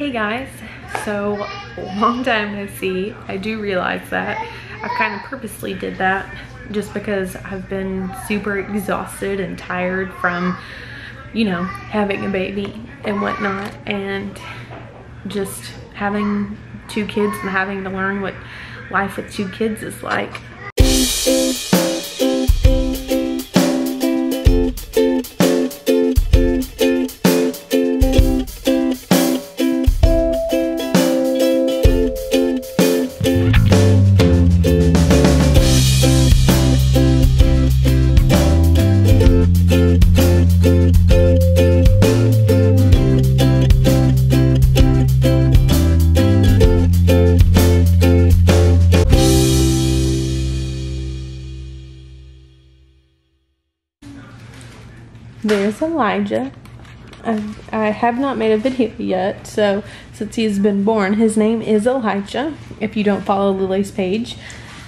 Hey guys, so long time no see. I do realize that. I kind of purposely did that just because I've been super exhausted and tired from, you know, having a baby and whatnot, and just having two kids and having to learn what life with two kids is like. There's Elijah. I have not made a video yet, so since he's been born, his name is Elijah. If you don't follow Lily's page,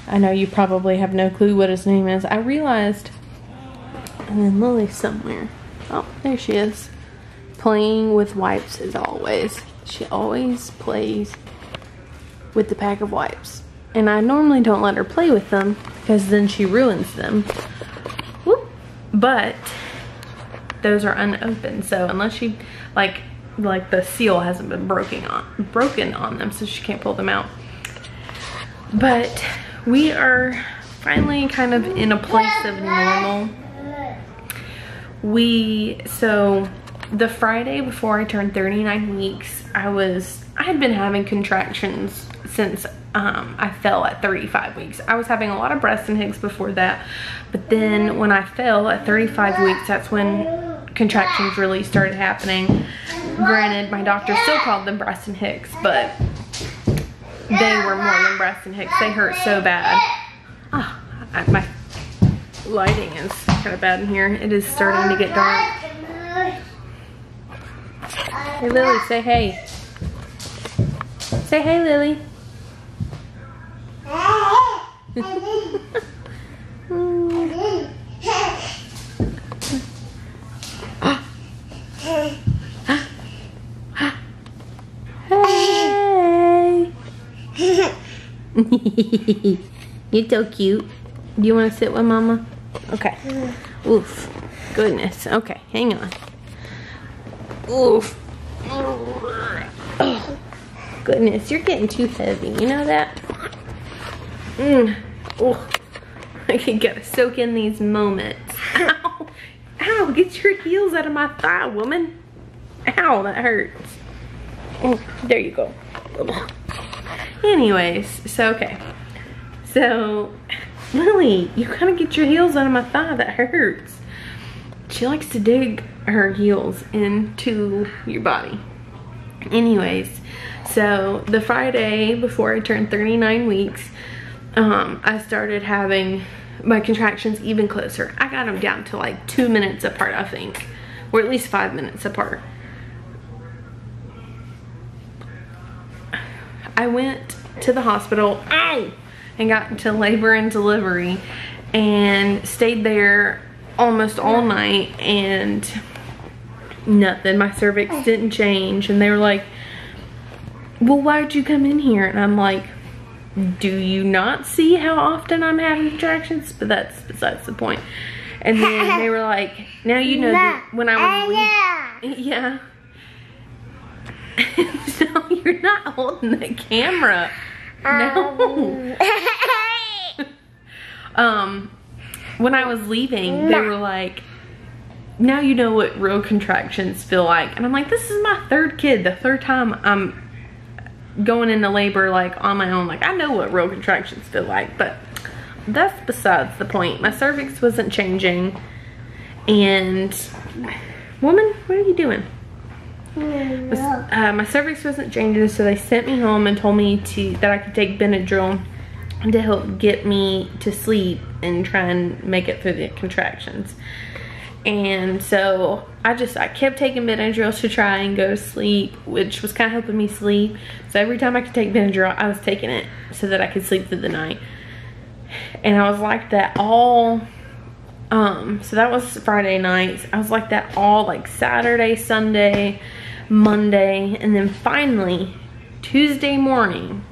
I know you probably have no clue what his name is. I realized, and then Lily's somewhere. Oh, there she is. Playing with wipes as always. She always plays with the pack of wipes. And I normally don't let her play with them because then she ruins them. Whoop. But those are unopened, so unless she like the seal hasn't been broken on them, so she can't pull them out. But we are finally kind of in a place of normal. So the Friday before I turned 39 weeks, I had been having contractions since I fell at 35 weeks. I was having a lot of Braxton Hicks before that, but then when I fell at 35 weeks, that's when contractions really started happening. Granted, my doctor still called them Braxton Hicks, but they were more than Braxton Hicks. They hurt so bad. Oh, my lighting is kind of bad in here. It is starting to get dark. Hey Lily, say hey. Say hey, Lily. Hey. You're so cute. Do you want to sit with Mama? Okay. Oof. Goodness. Okay, hang on. Oof. Oh. Goodness, you're getting too heavy. You know that? Oh. I gotta soak in these moments. Ow. Ow, get your heels out of my thigh, woman. Ow, that hurts. Oh, there you go. Anyways, so okay. So, Lily, you gotta get your heels out of my thigh. That hurts. She likes to dig her heels into your body. Anyways, so the Friday before I turned 39 weeks, I started having my contractions even closer. I got them down to like 2 minutes apart, I think, or at least 5 minutes apart. I went to the hospital, ow, and got into labor and delivery and stayed there almost all night, and nothing. My cervix didn't change, and they were like, well, why'd you come in here? And I'm like, do you not see how often I'm having contractions? But that's besides the point. And then they were like, now you know that when I was leaving. Yeah. So you're not holding the camera. No. When I was leaving, they were like, now you know what real contractions feel like. And I'm like, this is my third kid, the third time I'm going into labor like on my own. Like, I know what real contractions feel like, but that's besides the point. My cervix wasn't changing, and woman, what are you doing? My cervix wasn't changing, so they sent me home and told me that I could take Benadryl to help get me to sleep and try and make it through the contractions. And so I kept taking Benadryl to try and go to sleep, which was kind of helping me sleep. So every time I could take Benadryl, I was taking it so that I could sleep through the night. And I was like that all so that was Friday nights. I was like that all like Saturday, Sunday, Monday, and then finally Tuesday morning,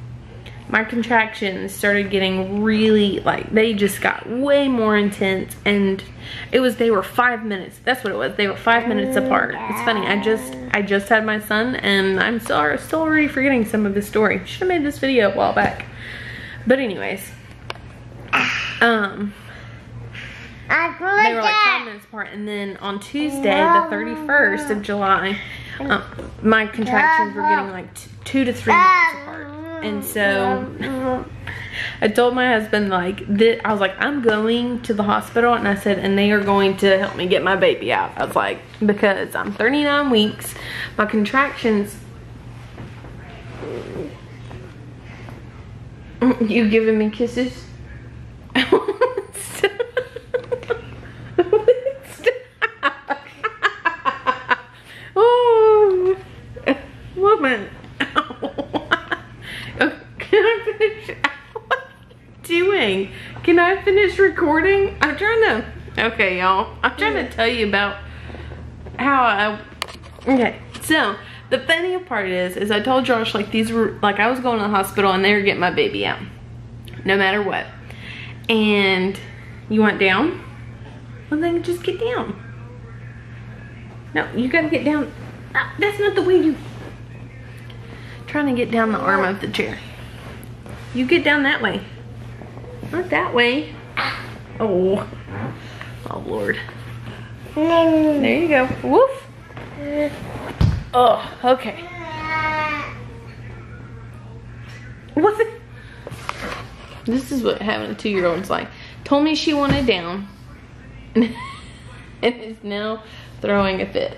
my contractions started getting really, like, they just got way more intense, and they were 5 minutes. That's what it was. They were 5 minutes apart. It's funny, I just had my son, and I'm still already forgetting some of the story. Should have made this video a while back. But anyways, they were like 5 minutes apart, and then on Tuesday, the 31st of July, my contractions were getting like 2 to 3 minutes apart. And so I told my husband, like, I was like, I'm going to the hospital, and I said, and they are going to help me get my baby out. I was like, because I'm 39 weeks, my contractions. You giving me kisses? Oh, woman. Can I finish? What are you doing? Can I finish recording? I'm trying to. Okay, y'all. I'm trying to tell you about how okay, so the funny part is I told Josh, like, these were, like, I was going to the hospital and they were getting my baby out, no matter what. And you want down? Well, then just get down. No, you gotta get down. That's not the way you. Trying to get down the arm of the chair. You get down that way. Not that way. Oh. Oh, Lord. There you go. Woof. Oh, okay. What's it? This is what having a 2-year-old's like. Told me she wanted down. And is now throwing a fit.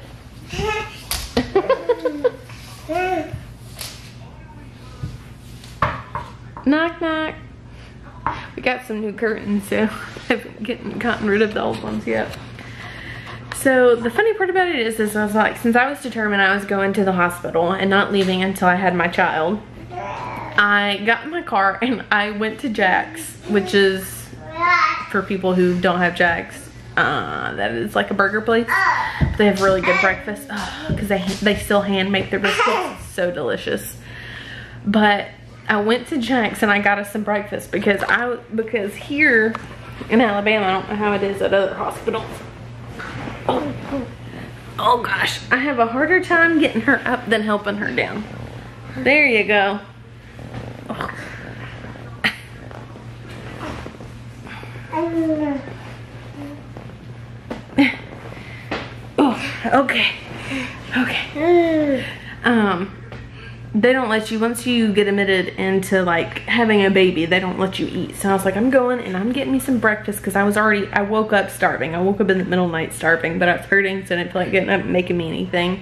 Knock, knock. We got some new curtains, so I haven't gotten rid of the old ones yet. So the funny part about it is I was like, since I was determined I was going to the hospital and not leaving until I had my child, I got in my car and I went to Jack's, which is, for people who don't have Jack's, that is like a burger place. They have really good breakfast because they still hand make their biscuits. It's so delicious. But I went to Jack's and I got us some breakfast because here in Alabama, I don't know how it is at other hospitals. Oh gosh, I have a harder time getting her up than helping her down. There you go. Oh, okay. They don't let you, once you get admitted into like having a baby, they don't let you eat. So I was like, I'm going and I'm getting me some breakfast because I woke up starving. I woke up in the middle of the night starving, but I was hurting, so I didn't feel like getting up and making me anything.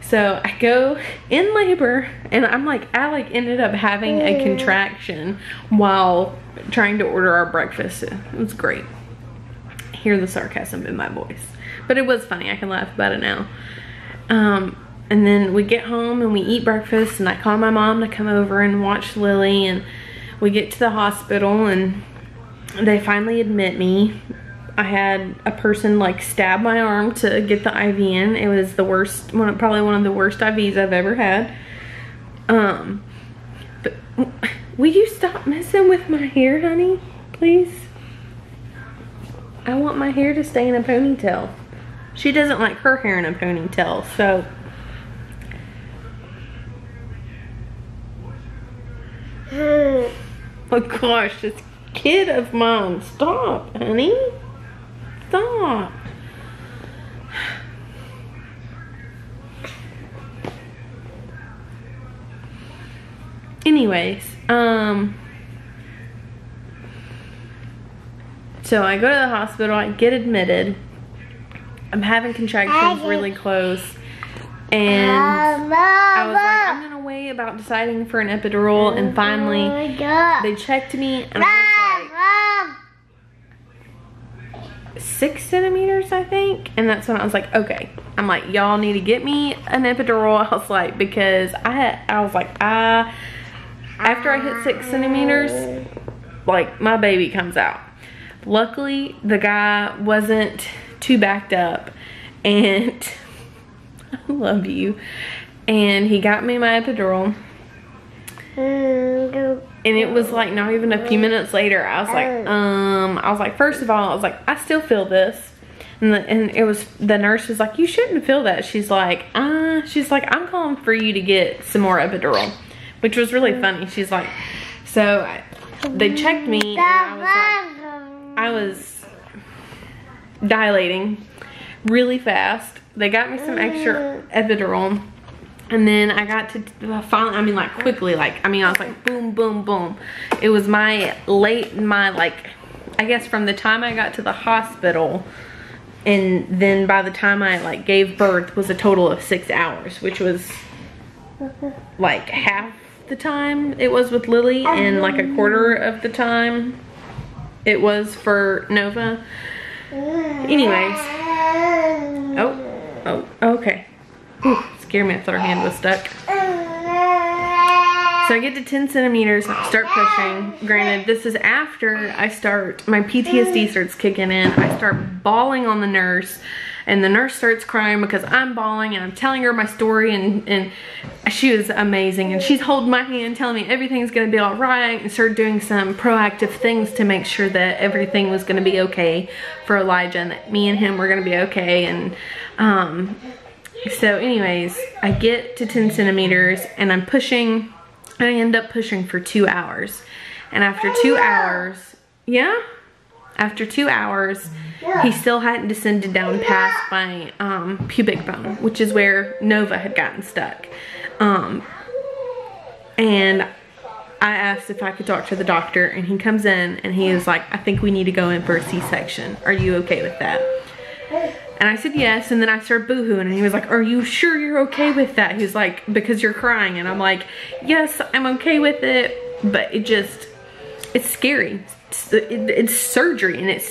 So I go in labor and I ended up having a contraction while trying to order our breakfast. It was great. Hear the sarcasm in my voice, but it was funny. I can laugh about it now. And then we get home and we eat breakfast and I call my mom to come over and watch Lily, and we get to the hospital and they finally admit me. I had a person like stab my arm to get the IV in. It was the worst, probably one of the worst IVs I've ever had. But will you stop messing with my hair, honey, please? I want my hair to stay in a ponytail. She doesn't like her hair in a ponytail, so. Oh gosh, this kid of mine. Stop, honey. Stop. Anyways, so I go to the hospital, I get admitted. I'm having contractions really close. And I was like, I'm gonna wait about deciding for an epidural, and finally they checked me and I was like 6 centimeters, I think. And that's when I was like, okay. I'm like, y'all need to get me an epidural. I was like, because after I hit 6 centimeters, like, my baby comes out. Luckily, the guy wasn't too backed up, and I love you. And he got me my epidural. And it was like not even a few minutes later, I was like, first of all, I was like, I still feel this. And it was, the nurse was like, you shouldn't feel that. She's like, I'm calling for you to get some more epidural, which was really funny. She's like, so they checked me and I was dilating really fast. They got me some extra epidural. And then I got to finally, I mean like quickly, I was like boom, boom, boom. It was I guess from the time I got to the hospital and then by the time I like gave birth was a total of 6 hours, which was like half the time it was with Lily and like a quarter of the time it was for Nova. Anyways, oh, okay. Ooh, scared me, I thought her hand was stuck. So I get to 10 centimeters, I start pushing. Granted, this is after my PTSD starts kicking in. I start bawling on the nurse, and the nurse starts crying because I'm bawling and I'm telling her my story, and she was amazing. And she's holding my hand, telling me everything's gonna be all right, and started doing some proactive things to make sure that everything was gonna be okay for Elijah and that me and him were gonna be okay. And so anyways, I get to 10 centimeters and I'm pushing. I end up pushing for 2 hours. And after 2 hours, after 2 hours, he still hadn't descended down past my pubic bone, which is where Nova had gotten stuck. And I asked if I could talk to the doctor, and he comes in and he was like, I think we need to go in for a C-section. Are you okay with that? And I said yes, and then I started boohooing, and he was like, are you sure you're okay with that? He was like, because you're crying. And I'm like, yes, I'm okay with it, but it's scary. It's surgery, and it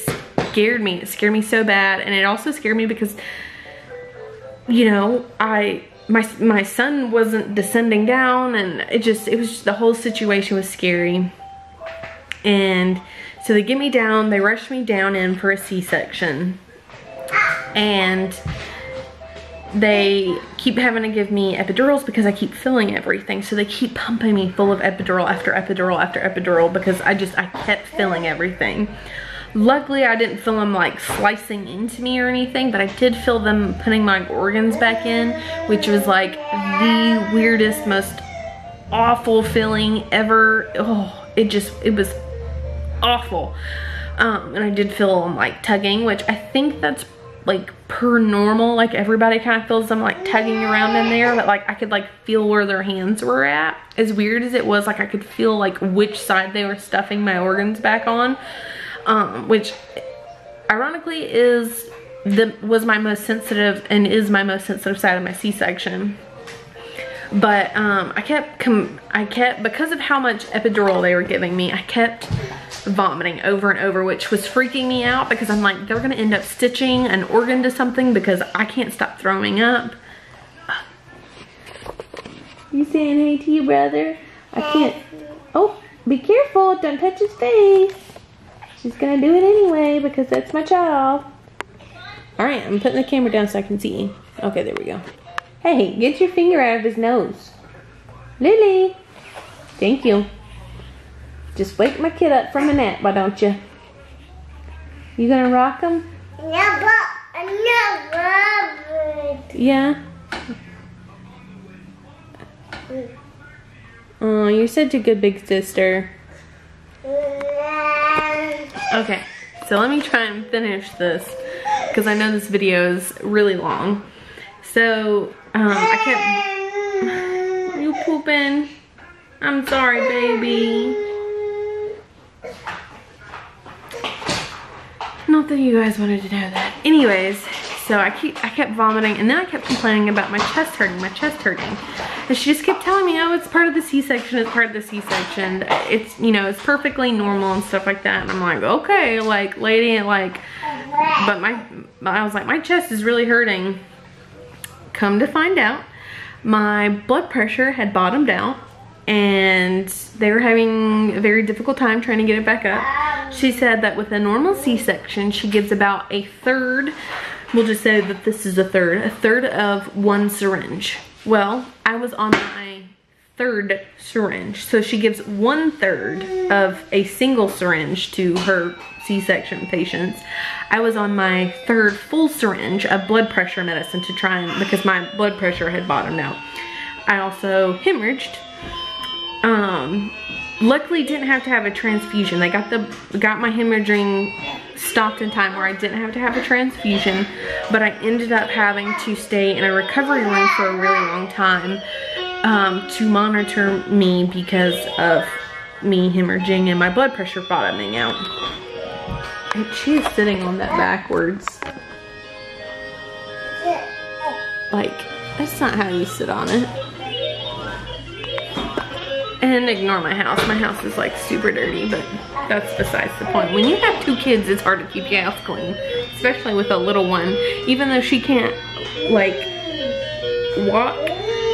scared me. It scared me so bad, and it also scared me because, you know, my son wasn't descending down, and it was just, the whole situation was scary. And so they get me down, they rush me down in for a C-section. And they keep having to give me epidurals because I keep feeling everything. So they keep pumping me full of epidural after epidural after epidural because I kept feeling everything. Luckily, I didn't feel them like slicing into me or anything, but I did feel them putting my organs back in, which was like the weirdest, most awful feeling ever. Oh, it was awful. And I did feel them like tugging, which I think that's like per normal, like everybody kind of feels them like tugging around in there, but like I could like feel where their hands were at. As weird as it was, like I could feel like which side they were stuffing my organs back on, which ironically was my most sensitive and is my most sensitive side of my C-section. But I kept because of how much epidural they were giving me, I kept vomiting over and over, which was freaking me out because I'm like, they're gonna end up stitching an organ to something because I can't stop throwing up. You saying hey to your brother? I can't. Oh, be careful, don't touch his face. She's gonna do it anyway because that's my child. All right, I'm putting the camera down so I can see. Okay, there we go. Hey, get your finger out of his nose. Lily, thank you. Just wake my kid up from a nap, why don't you? You gonna rock him? Yeah. Oh, you're such a good big sister. Okay, so let me try and finish this because I know this video is really long. So, you pooping? I'm sorry, baby. Not that you guys wanted to know that. Anyways, so I kept vomiting, and then I kept complaining about my chest hurting. And she just kept telling me, oh, it's part of the C-section, it's part of the C-section. It's, you know, it's perfectly normal and stuff like that. And I'm like, okay, like, lady, like, but I was like, my chest is really hurting. Come to find out, my blood pressure had bottomed out, and they were having a very difficult time trying to get it back up. She said that with a normal C-section, she gives about a third we'll just say that this is a third of one syringe. Well, I was on my third syringe. So she gives 1/3 of a single syringe to her C-section patients. I was on my third full syringe of blood pressure medicine to try and, because my blood pressure had bottomed out. I also hemorrhaged. Luckily didn't have to have a transfusion. They got my hemorrhaging stopped in time where I didn't have to have a transfusion, but I ended up having to stay in a recovery room for a really long time to monitor me because of me hemorrhaging and my blood pressure bottoming out. And she is sitting on that backwards. Like, that's not how you sit on it. And ignore my house. My house is like super dirty, but that's besides the point. When you have 2 kids, it's hard to keep your house clean, especially with a little one. Even though she can't like walk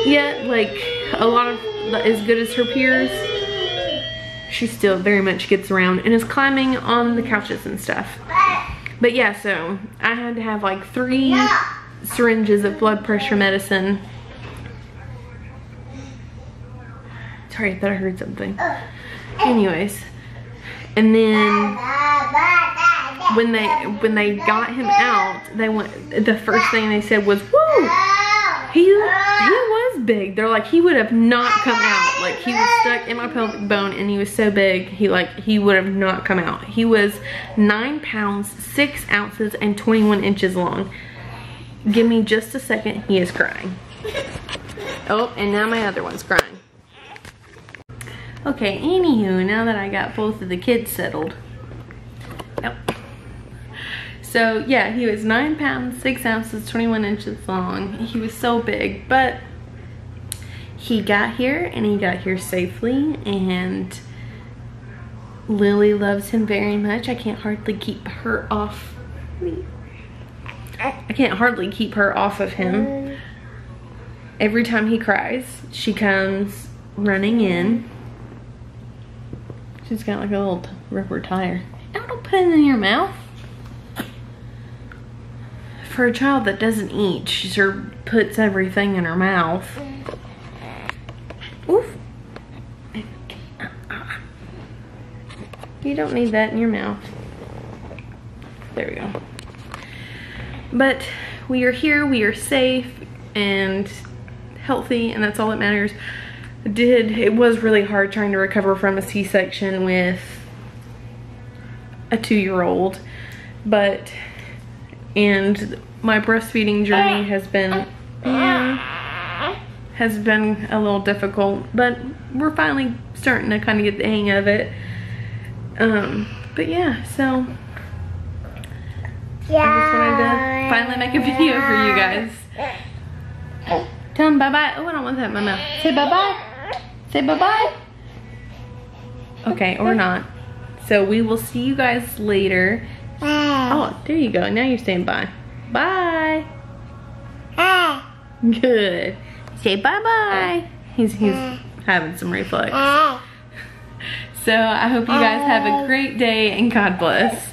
yet, like a lot of as good as her peers, she still very much gets around and is climbing on the couches and stuff. But yeah, so I had to have like 3 syringes of blood pressure medicine. Sorry, I thought I heard something. Anyways, and then when they got him out, the first thing they said was, "Woo, he was big." They're like, he would have not come out. Like, he was stuck in my pelvic bone and he was so big, he would have not come out. He was 9 pounds, 6 ounces, and 21 inches long. Give me just a second, he is crying. Oh, and now my other one's crying. Okay, anywho, now that I got both of the kids settled. Yep. So yeah, he was 9 pounds, 6 ounces, 21 inches long. He was so big, but he got here and he got here safely, and Lily loves him very much. I can't hardly keep her off me. I can't hardly keep her off of him. Every time he cries, she comes running in. She's got like a little rubber tire. Don't put it in your mouth. For a child that doesn't eat, she sure puts everything in her mouth. Oof. You don't need that in your mouth. There we go. But we are here, we are safe and healthy, and that's all that matters. It was really hard trying to recover from a C-section with a 2-year-old, and my breastfeeding journey has been a little difficult, but we're finally starting to kind of get the hang of it. But yeah, so I just wanted to finally make a video for you guys. Tell them bye-bye. Oh, I don't want that in my mouth. Say bye-bye. Say bye-bye. Okay, or not. So we will see you guys later. Oh, there you go. Now you're saying bye. Bye. Good. Say bye-bye. He's having some reflux. So I hope you guys have a great day and God bless.